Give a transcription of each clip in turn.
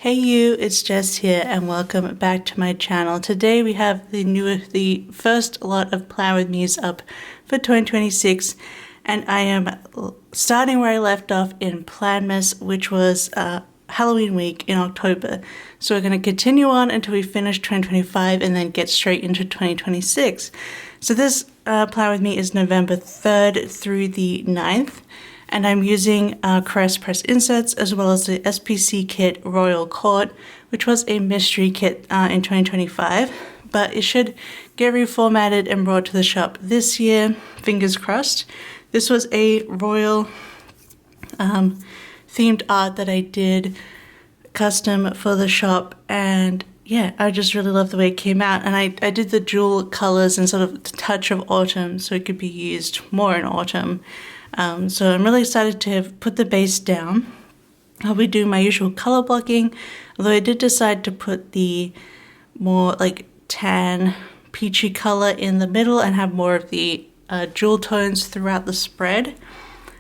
Hey you, it's Jess here and welcome back to my channel. Today we have the first lot of Plan With Me's up for 2026 and I am starting where I left off in Planmas, which was Halloween week in October. So we're going to continue on until we finish 2025 and then get straight into 2026. So this Plan With Me is November 3rd through the 9th. And I'm using Caress Press Inserts as well as the SPC kit Royal Court, which was a mystery kit in 2025. But it should get reformatted and brought to the shop this year, fingers crossed. This was a royal themed art that I did custom for the shop, and yeah, I just really love the way it came out. And I did the dual colors and sort of the touch of autumn so it could be used more in autumn. So I'm really excited to have put the base down. I'll be doing my usual color blocking, although I did decide to put the more like tan peachy color in the middle and have more of the jewel tones throughout the spread.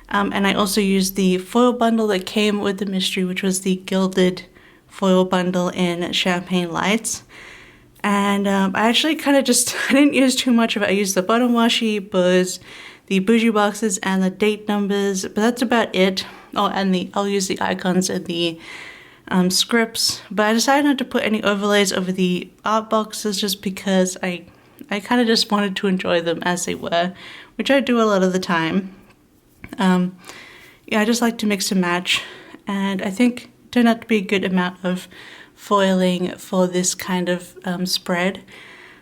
And I also used the foil bundle that came with the mystery, which was the gilded foil bundle in Champagne Lights. And I actually kind of I didn't use too much of it. I used the bottom washi, bows, the bougie boxes, and the date numbers, but that's about it. Oh, and I'll use the icons and the scripts, but I decided not to put any overlays over the art boxes just because I kind of just wanted to enjoy them as they were, which I do a lot of the time. Yeah, I just like to mix and match, and I think it turned out to be a good amount of foiling for this kind of spread.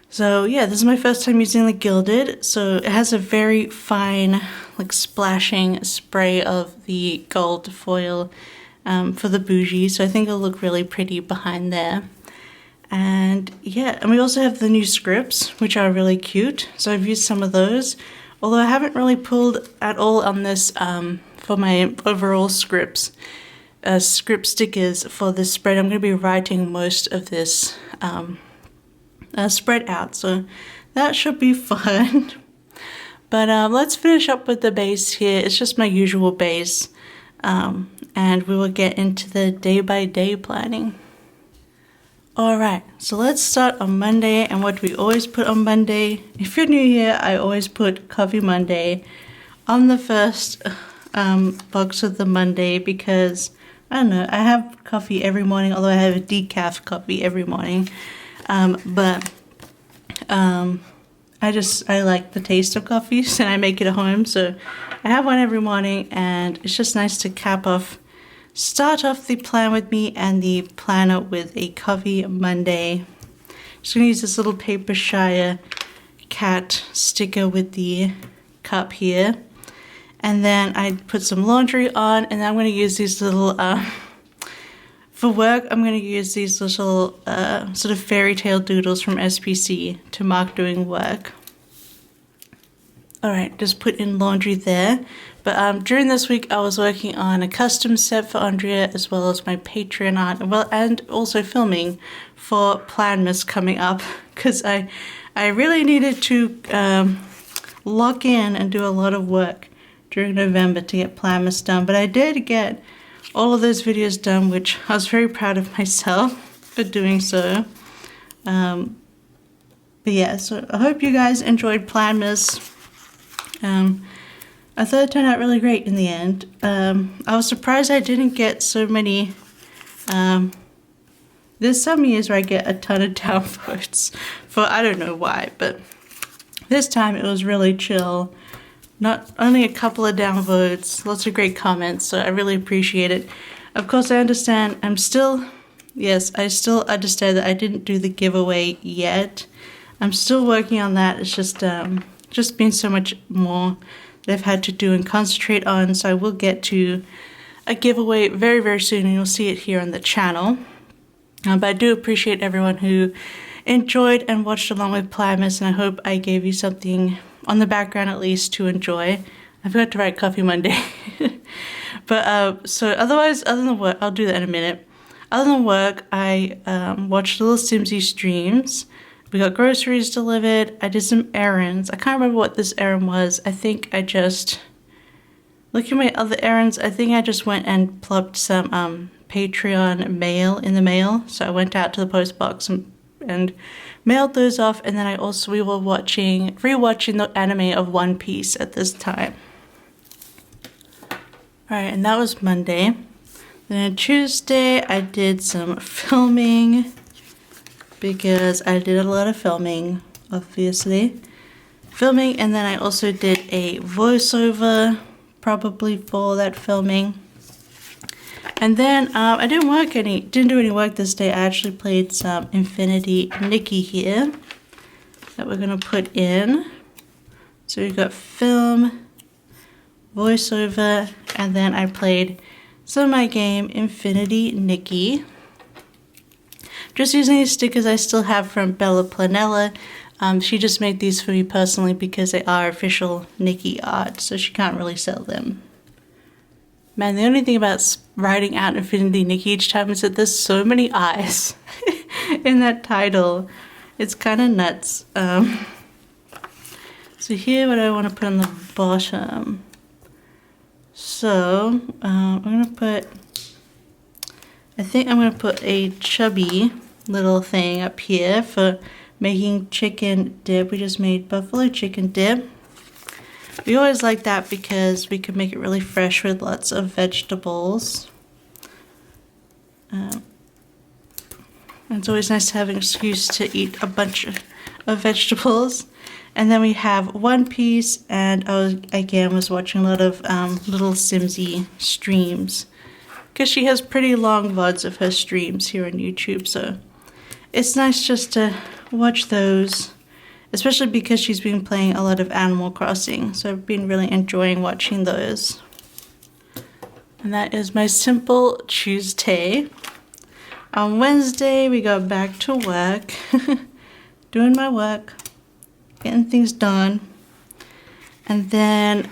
So yeah, this is my first time using the gilded, so it has a very fine, like splashing spray of the gold foil for the bougie, so I think it'll look really pretty behind there. And yeah, and we also have the new scripts, which are really cute, so I've used some of those, although I haven't really pulled at all on this for my overall script stickers for this spread. I'm going to be writing most of this spread out, so that should be fun. But let's finish up with the base here. It's just my usual base, and we will get into the day-by-day planning. Alright, so let's start on Monday. And what do we always put on Monday? If you're new here, I always put Coffee Monday on the first box of the Monday because, I don't know, I have coffee every morning, although I have a decaf coffee every morning. But I like the taste of coffees and I make it at home, so I have one every morning, and it's just nice to start off the Plan With Me and the planner with a Coffee Monday. Just gonna use this little Papershire cat sticker with the cup here, and then I put some laundry on, and then I'm gonna use these little for work, I'm going to use these little sort of fairy tale doodles from SPC to mark doing work. Alright, just put in laundry there. But during this week I was working on a custom set for Andrea as well as my Patreon art, and also filming for Planmas coming up, because I really needed to lock in and do a lot of work during November to get Planmas done. But I did get all of those videos done, which I was very proud of myself for doing so. But yeah, so I hope you guys enjoyed Planmas. I thought it turned out really great in the end. I was surprised I didn't get so many. There's some years where I get a ton of downvotes for I don't know why, but this time it was really chill. Not only a couple of downvotes, lots of great comments, so I really appreciate it. Of course, I understand I still understand that I didn't do the giveaway yet. I'm still working on that. It's just been so much more that I've had to do and concentrate on, so I will get to a giveaway very, very soon, and you'll see it here on the channel. But I do appreciate everyone who enjoyed and watched along with Planmas, and I hope I gave you something on the background at least to enjoy. I forgot to write Coffee Monday. But so otherwise, other than work, I'll do that in a minute. Other than work, I watched little Simsy streams. We got groceries delivered. I did some errands. I can't remember what this errand was. I think I just, looking at my other errands, I think I just went and plopped some Patreon mail in the mail. So I went out to the post box and mailed those off. And then we were rewatching the anime of One Piece at this time. Alright, and that was Monday. Then on Tuesday, I did some filming because I did a lot of filming, obviously. And then I also did a voiceover, probably for that filming. And then I didn't do any work this day. I actually played some Infinity Nikki here that we're gonna put in. So we've got film, voiceover, and then I played some of my game Infinity Nikki. Just using these stickers I still have from Bella Planella. She just made these for me personally because they are official Nikki art, so she can't really sell them. Man, the only thing about writing out Infinity Nikki each time is that there's so many eyes in that title. It's kind of nuts. So here, what do I want to put on the bottom? So, I think I'm going to put a chubby little thing up here for making chicken dip. We just made buffalo chicken dip. We always like that because we can make it really fresh with lots of vegetables. And it's always nice to have an excuse to eat a bunch of vegetables. And then we have One Piece, and I was watching a lot of little Simsy streams because she has pretty long VODs of her streams here on YouTube, so it's nice just to watch those, especially because she's been playing a lot of Animal Crossing, so I've been really enjoying watching those. And that is my simple Tuesday. On Wednesday, we got back to work, doing my work, getting things done. And then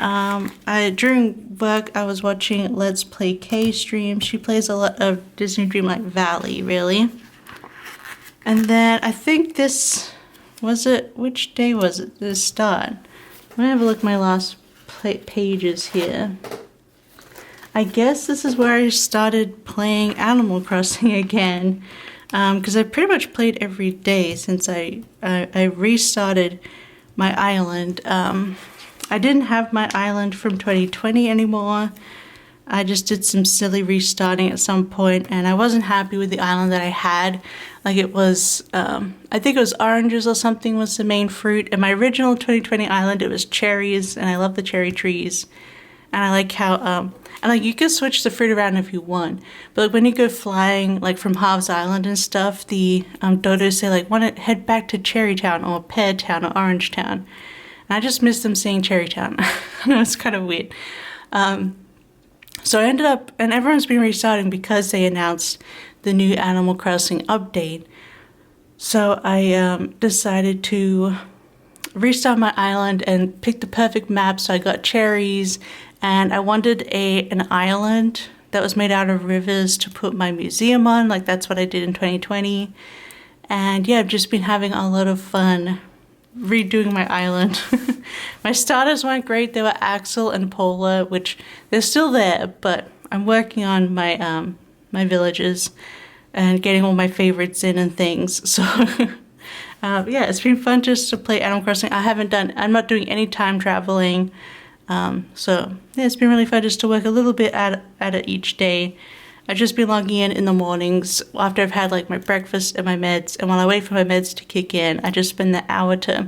during work, I was watching Let's Play K stream. She plays a lot of Disney Dreamlight Valley, really. And then I think this was it. Which day was it? This start. I'm gonna have a look at my last pages here. I guess this is where I started playing Animal Crossing again, because I pretty much played every day since I restarted my island. I didn't have my island from 2020 anymore. I just did some silly restarting at some point, and I wasn't happy with the island that I had. Like it was, I think it was oranges or something was the main fruit. In my original 2020 island, it was cherries, and I love the cherry trees. And I like how, and like you can switch the fruit around if you want. But like when you go flying, like from Harv's Island and stuff, the dodos say like, want to head back to Cherry Town or Pear Town or Orange Town. And I just miss them saying Cherry Town. I know, it's kind of weird. So I ended up, and everyone's been restarting because they announced the new Animal Crossing update. So I decided to restart my island and pick the perfect map. So I got cherries, and I wanted an island that was made out of rivers to put my museum on. Like that's what I did in 2020. And yeah, I've just been having a lot of fun redoing my island. My starters weren't great. They were Axel and Pola, which they're still there, but I'm working on my my villages and getting all my favorites in and things. So yeah, it's been fun just to play Animal Crossing. I'm not doing any time traveling. So yeah, it's been really fun just to work a little bit at it each day. I've just been logging in the mornings after I've had like my breakfast and my meds, and while I wait for my meds to kick in, I just spend the hour to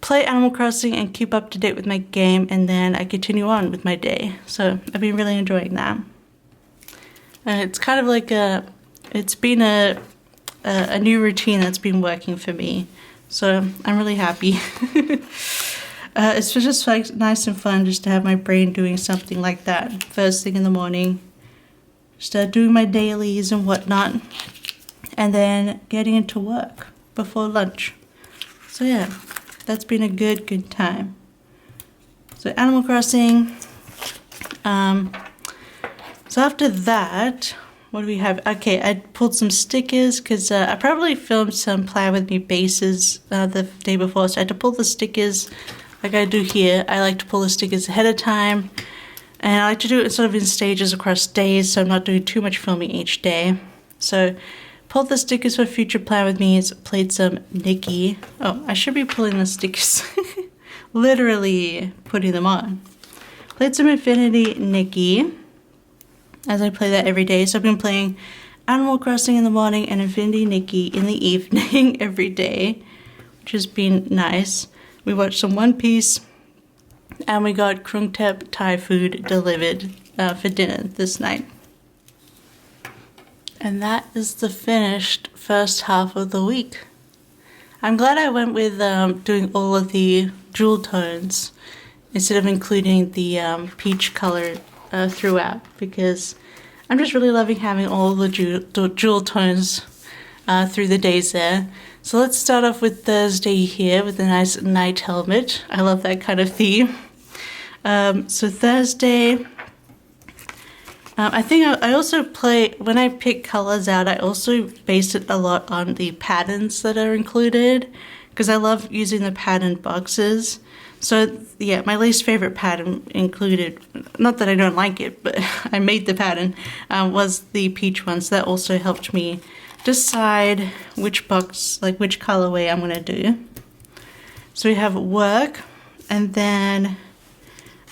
play Animal Crossing and keep up to date with my game, and then I continue on with my day. So I've been really enjoying that. It's kind of like it's been a new routine that's been working for me, so I'm really happy. It's just like nice and fun just to have my brain doing something like that first thing in the morning. Start doing my dailies and whatnot, and then getting into work before lunch. So yeah, that's been a good time. So Animal Crossing. So after that, what do we have? Okay, I pulled some stickers because I probably filmed some Play With Me bases the day before, so I had to pull the stickers like I do here. I like to pull the stickers ahead of time. And I like to do it sort of in stages across days, so I'm not doing too much filming each day. So pulled the stickers for Future Plan With Me, played some Nikki. Oh, I should be pulling the stickers. Literally putting them on. Played some Infinity Nikki, as I play that every day. So I've been playing Animal Crossing in the morning and Infinity Nikki in the evening every day, which has been nice. We watched some One Piece, and we got Krungtep Thai food delivered for dinner this night. And that is the finished first half of the week. I'm glad I went with doing all of the jewel tones instead of including the peach color throughout, because I'm just really loving having all the jewel tones through the days there. So let's start off with Thursday here with a nice night helmet. I love that kind of theme. So Thursday, I think I also play, when I pick colors out, I also base it a lot on the patterns that are included, because I love using the pattern boxes. So yeah, my least favorite pattern included, not that I don't like it, but I made the pattern, was the peach one. So that also helped me decide which box, like which colorway I'm gonna do. So we have work, and then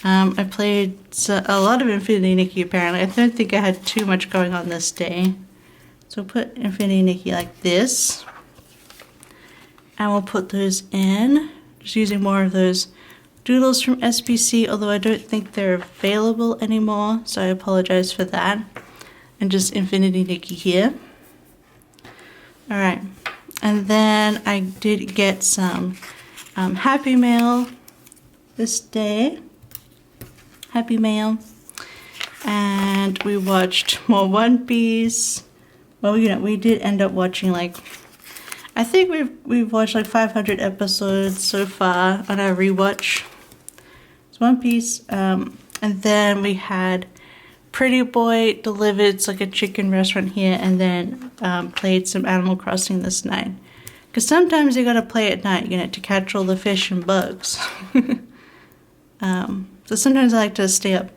I played a lot of Infinity Nikki apparently. I don't think I had too much going on this day. So we'll put Infinity Nikki like this. And we'll put those in. Just using more of those doodles from SPC, although I don't think they're available anymore. So I apologize for that. And just Infinity Nikki here. Alright. And then I did get some Happy Mail this day. Happy Mail. And we watched more One Piece. Well, you know, we did end up watching like, I think we've watched like 500 episodes so far on our rewatch. It's One Piece. And then we had Pretty Boy delivered. It's like a chicken restaurant here, and then played some Animal Crossing this night. Because sometimes you gotta play at night, you know, to catch all the fish and bugs. So sometimes I like to stay up.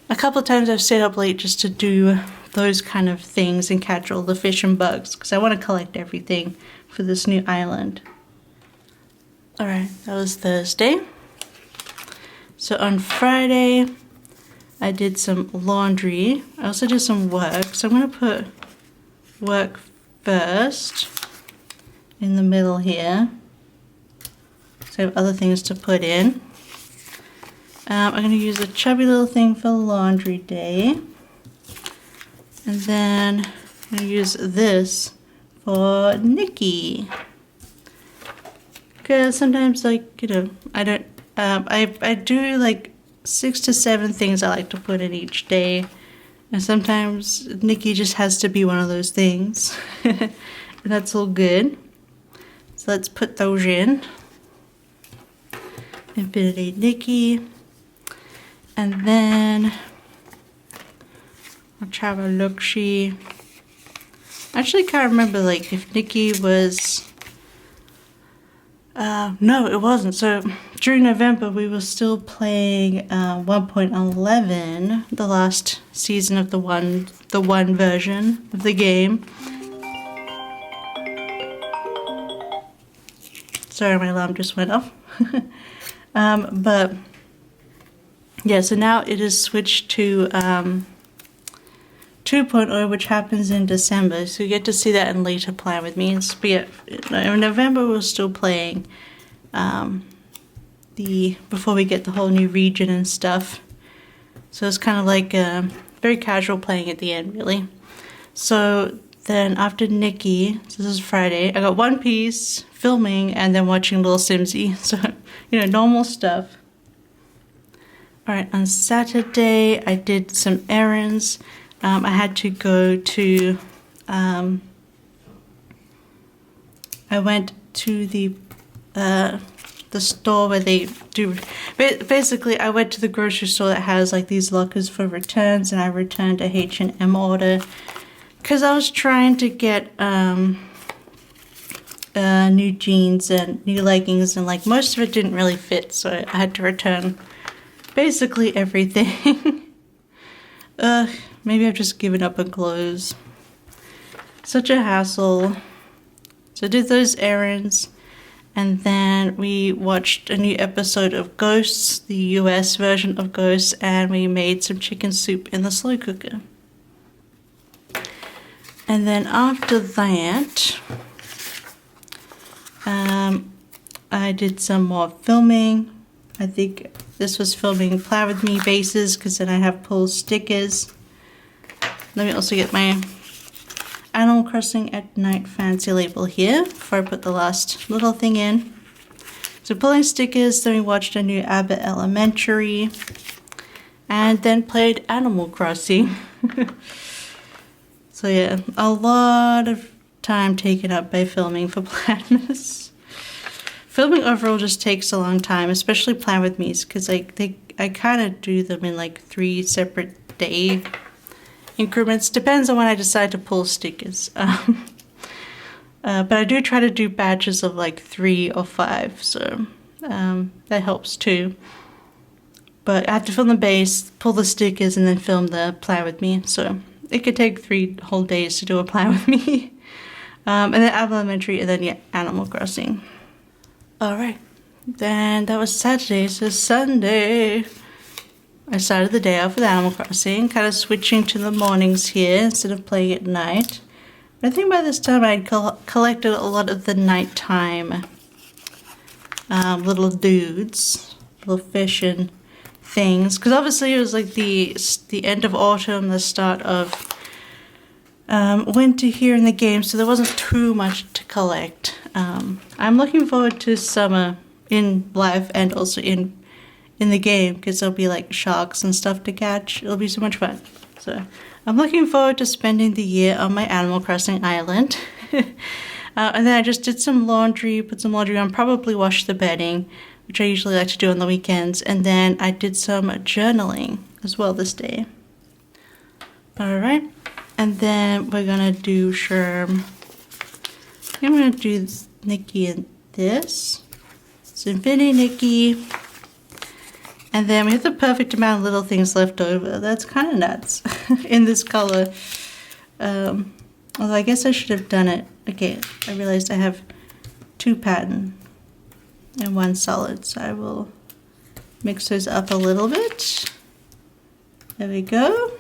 A couple of times I've stayed up late just to do those kind of things and catch all the fish and bugs, because I want to collect everything for this new island. Alright, that was Thursday. So on Friday, I did some laundry. I also did some work. So I'm going to put work first in the middle here. So I have other things to put in. I'm going to use a chubby little thing for laundry day. And then I'm going to use this for Nikki. Because sometimes, like, you know, I don't, I do like 6 to 7 things I like to put in each day. And sometimes Nikki just has to be one of those things. And that's all good. So let's put those in. Infinity Nikki. And then let's have a look. I actually can't remember like if Nikki was. No, it wasn't. So during November we were still playing 1.11, the last season of the one version of the game. Sorry, my alarm just went off. But yeah, so now it is switched to 2.0, which happens in December. So you get to see that in later Plan With Me. But yeah, in November we're still playing before we get the whole new region and stuff. So it's kind of like very casual playing at the end, really. So then after Nikki, so this is Friday, I got One Piece, filming, and then watching Little Simsy. So, you know, normal stuff. Alright, on Saturday I did some errands. I had to go to, I went to the store where they do, basically I went to the grocery store that has like these lockers for returns, and I returned a H&M order because I was trying to get new jeans and new leggings, and like most of it didn't really fit, so I had to return basically everything. Maybe I've just given up on clothes. Such a hassle. So I did those errands, and then we watched a new episode of Ghosts, the US version of Ghosts, and we made some chicken soup in the slow cooker. And then after that, I did some more filming. I think this was filming Plan With Me bases, because then I have pull stickers. Let me also get my Animal Crossing at Night fancy label here before I put the last little thing in. So pulling stickers, then we watched a new Abbott Elementary, and then played Animal Crossing. So yeah, a lot of time taken up by filming for planners. Filming overall just takes a long time, especially Plan With Me's, because I kind of do them in like 3 separate day increments. Depends on when I decide to pull stickers. But I do try to do batches of like 3 or 5, so that helps too. But I have to film the base, pull the stickers, and then film the Plan With Me. So it could take 3 whole days to do a Plan With Me. And then Elementary, and then yeah, Animal Crossing. Alright, then that was Saturday, so Sunday I started the day off with Animal Crossing, kind of switching to the mornings here instead of playing at night. But I think by this time I'd collected a lot of the nighttime little dudes, little fish and things, because obviously it was like the end of autumn, the start of winter here in the game, so there wasn't too much to collect. I'm looking forward to summer in life and also in the game, because there'll be like sharks and stuff to catch. It'll be so much fun. So I'm looking forward to spending the year on my Animal Crossing island. And then I just did some laundry, put some laundry on, probably wash the bedding, which I usually like to do on the weekends. And then I did some journaling as well this day. Alright, and then we're gonna do Sherm. I'm gonna do Nikki and this. So Infinity Nikki. And then we have the perfect amount of little things left over. That's kind of nuts in this color. Although I guess I should have done it. Okay, I realized I have 2 pattern and 1 solid. So I will mix those up a little bit. There we go.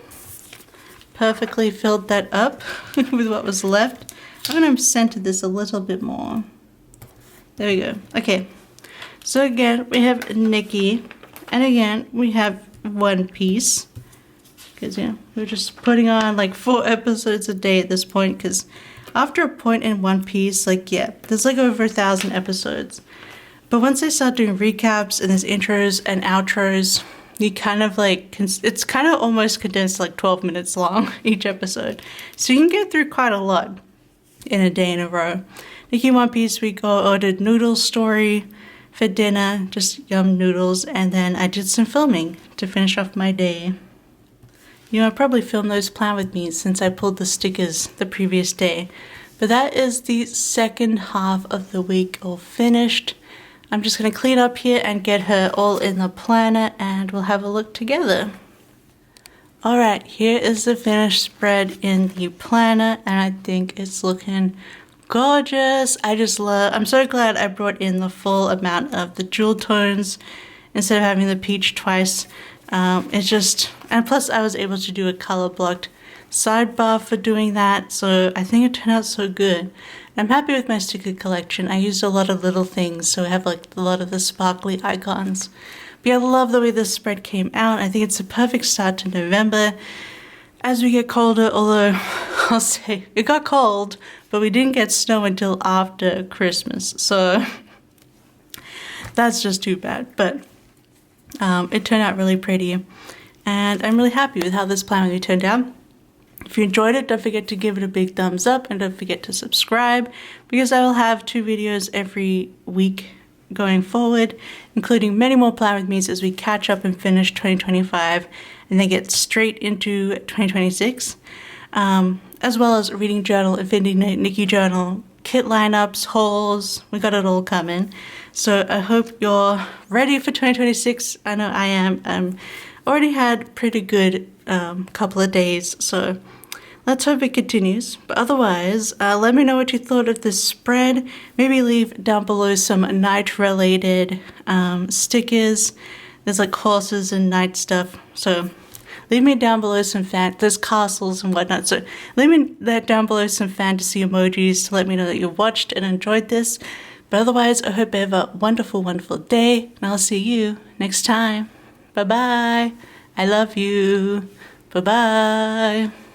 Perfectly filled that up with what was left. I'm going to center this a little bit more. There we go. Okay, so again, we have Nikki. And again, we have one piece, because yeah, we're just putting on like 4 episodes a day at this point, because after a point in One Piece, like yeah, there's like over 1,000 episodes. But once I start doing recaps and there's intros and outros, you kind of like, it's kind of almost condensed like 12 minutes long each episode. So you can get through quite a lot in a day in a row. Nikki One Piece, we ordered Noodle Story for dinner, just yum noodles, and then I did some filming to finish off my day. You know, I probably filmed those Plan With Me since I pulled the stickers the previous day. But that is the second half of the week all finished. I'm just going to clean up here and get her all in the planner, and we'll have a look together. Alright, here is the finished spread in the planner, and I think it's looking gorgeous. I'm so glad I brought in the full amount of the jewel tones instead of having the peach twice. And plus I was able to do a color blocked sidebar for doing that, so I think it turned out so good. I'm happy with my sticker collection. I used a lot of little things, so I have like a lot of the sparkly icons. But yeah, I love the way this spread came out. I think it's a perfect start to November. As we get colder, although I'll say it got cold, but we didn't get snow until after Christmas, so that's just too bad. But it turned out really pretty, and I'm really happy with how this Plan With Me turned out. If you enjoyed it, don't forget to give it a big thumbs up, and don't forget to subscribe, because I will have 2 videos every week going forward, including many more Plan With Me's as we catch up and finish 2025 and then get straight into 2026, as well as reading journal, Infinity Nikki journal, kit lineups, hauls, we got it all coming. So I hope you're ready for 2026. I know I am. Already had pretty good couple of days, so let's hope it continues. But otherwise, let me know what you thought of this spread. Maybe leave down below some night related stickers. There's like horses and night stuff, so leave me down below some there's castles and whatnot, so leave me down below some fantasy emojis to let me know that you watched and enjoyed this. But otherwise, I hope you have a wonderful, wonderful day, and I'll see you next time. Bye-bye. I love you. Bye-bye.